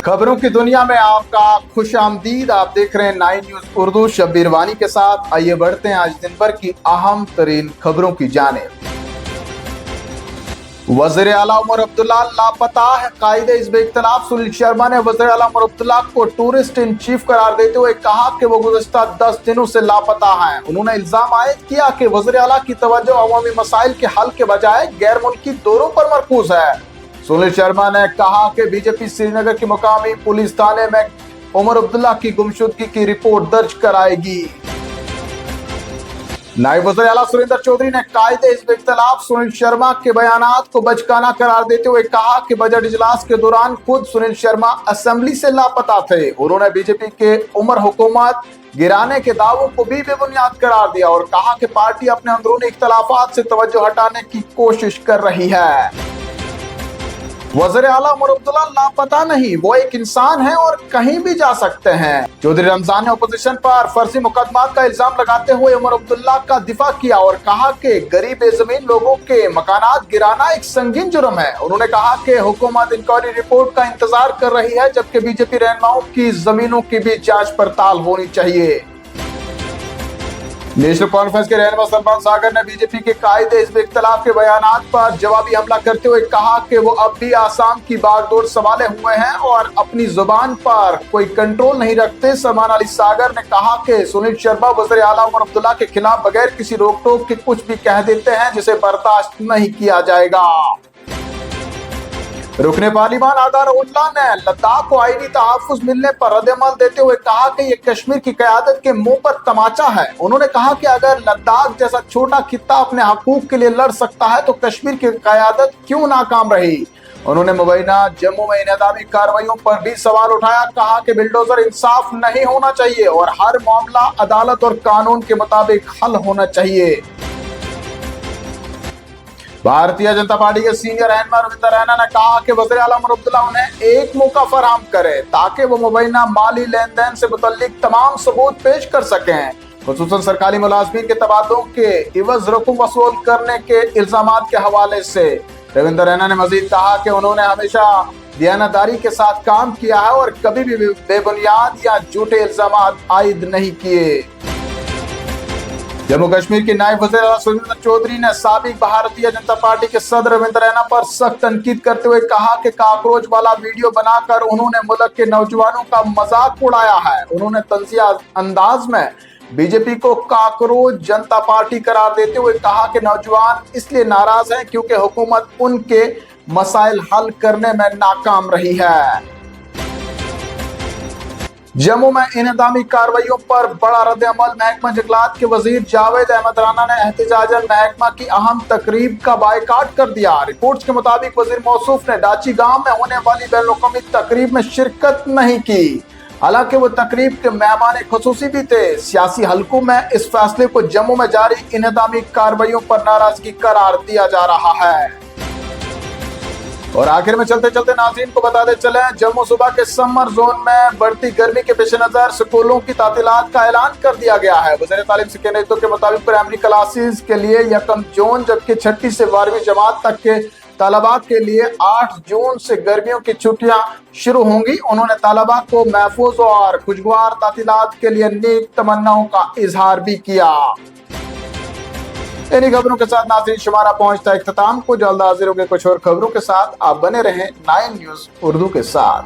खबरों की दुनिया में आपका खुश आमदीद। आप देख रहे हैं 9 न्यूज उर्दू। शब्बीर वानी के साथ आइए बढ़ते हैं आज दिन भर की अहम तरीन खबरों की जानिब। वज़ीर आला उमर अब्दुल्ला लापता है। कायदे हिज़्ब इख्तिलाफ सुनील शर्मा ने वज़ीर आला उमर अब्दुल्ला को टूरिस्ट इन चीफ करार देते हुए कहा कि वो गुज़श्ता 10 दिनों से लापता हैं। उन्होंने इल्जाम आयद किया कि वज़ीर आला की तवज्जो अवामी मसाइल के हल के बजाय गैर मुल्की दौरों पर मरकूज है। सुनील शर्मा ने कहा कि बीजेपी श्रीनगर की मुकामी पुलिस थाने में उमर अब्दुल्ला की गुमशुदगी की रिपोर्ट दर्ज कराएगी। नायब वज़ीर आला सुरेंद्र चौधरी ने कायदे हिज़्ब इख्तिलाफ सुनील शर्मा के बयानात को बचकाना करार देते हुए कहा कि बजट इजलास के दौरान खुद सुनील शर्मा असेंबली से लापता थे। उन्होंने बीजेपी के उमर हुकूमत गिराने के दावों को भी बेबुनियाद करार दिया और कहा कि पार्टी अपने अंदरूनी इख्तिलाफात से तवज्जो हटाने की कोशिश कर रही है। वज़ीर आला उमर अब्दुल्ला लापता नहीं, वो एक इंसान है और कहीं भी जा सकते हैं। चौधरी रमजान ने अपोजिशन पर फर्जी मुकदमात का इल्जाम लगाते हुए उमर अब्दुल्ला का दिफा किया और कहा कि गरीब बेज़मीन लोगों के मकानात गिराना एक संगीन जुर्म है। उन्होंने कहा कि हुकूमत इंक्वायरी रिपोर्ट का इंतजार कर रही है, जबकि बीजेपी रहनुमाओं की जमीनों की भी जांच पड़ताल होनी चाहिए। नेशनल कॉन्फ्रेंस के रहनुमा सलमान सागर ने बीजेपी के कायदे हिज़्ब इख्तिलाफ के बयानात पर जवाबी हमला करते हुए कहा कि वो अब भी आसाम की बागडोर संभाले हुए हैं और अपनी जुबान पर कोई कंट्रोल नहीं रखते। सलमान अली सागर ने कहा कि सुनील शर्मा वज़ीर आला उमर अब्दुल्ला के खिलाफ बगैर किसी रोक टोक के कुछ भी कह देते हैं, जिसे बर्दाश्त नहीं किया जाएगा। रुकने पार्लिमान आदारुल्लाह ने लद्दाख को आईनी तहफ़्फ़ुज़ मिलने पर रद्द-ए-अमल देते हुए कहा कि ये कश्मीर की क़यादत के मुंह पर तमाचा है। उन्होंने कहा कि अगर लद्दाख जैसा छोटा खित्ता अपने हकूक़ के लिए लड़ सकता है तो कश्मीर की क़यादत क्यों नाकाम रही। उन्होंने मुबैना जम्मू में इन्हदामी कार्रवाइयों पर भी सवाल उठाया। कहा कि बिल्डोजर इंसाफ नहीं होना चाहिए और हर मामला अदालत और कानून के मुताबिक हल होना चाहिए। भारतीय जनता पार्टी के सीनियर रहनुमा रविंदर रैना ने कहा कि वज़ीर आला उमर अब्दुल्ला उन्हें एक मौका फराहम करे ताकि वो मुबैना माली लेन देन से मुतल्लिक तमाम सबूत पेश कर सकें, खुसूसन सरकारी मुलाजमीन के तबादलों के इवज रकम वसूल करने के इल्जामात के हवाले से। रविंदर रैना ने मजीद कहा कि उन्होंने हमेशा दयानतदारी के साथ काम किया है और कभी भी बेबुनियाद या झूठे इल्जामात आयद नहीं किए। जम्मू कश्मीर के नायब वज़ीर आला सुरेंद्र चौधरी ने साबिक भारतीय जनता पार्टी के सदर रविंदर रैना पर सख्त तनकीद करते हुए कहा कि काकरोच वाला वीडियो बनाकर उन्होंने मुल्क के नौजवानों का मजाक उड़ाया है। उन्होंने तंज़िया अंदाज में बीजेपी को काकरोच जनता पार्टी करार देते हुए कहा कि नौजवान इसलिए नाराज हैं क्योंकि हुकूमत उनके मसाइल हल करने में नाकाम रही है। जम्मू में इन्हदामी कार्रवाइयों पर बड़ा रद्द-ए-अमल। महकमा जंगलात के वजीर जावेद अहमद राना ने एहतजाजन महकमा की अहम तकरीब का बायकाट कर दिया। रिपोर्ट्स के मुताबिक वजीर मौसूफ ने डाची गांव में होने वाली बैनुल-अक़वामी तकरीब में शिरकत नहीं की, हालांकि वो तकरीब के मेहमान खुसूसी भी थे। सियासी हलकों में इस फैसले को जम्मू में जारी इन्हदामी कार्रवाइयों पर नाराजगी करार दिया जा रहा है। और आखिर में चलते चलते नाज़रीन को बताते चले, जम्मू सूबा के समर जोन में बढ़ती गर्मी के पेश नजर स्कूलों की तातीलात का ऐलान कर दिया गया है। वज़ीर तालीम सेकेंडरी के मुताबिक प्राइमरी क्लासेस के लिए 1 जून, जबकि 6ठी से 12वीं जमात तक के तलबा के लिए 8 जून से गर्मियों की छुट्टियां शुरू होंगी। उन्होंने तलबा को महफूज और खुशगवार तातीलात के लिए नेक तमन्नाओं का इजहार भी किया। इन्हीं खबरों के साथ नाज़रीन शुमारा पहुंचता है इख्तिताम को। जल्द हाजिर होंगे कुछ और खबरों के साथ। आप बने रहें 9 न्यूज उर्दू के साथ।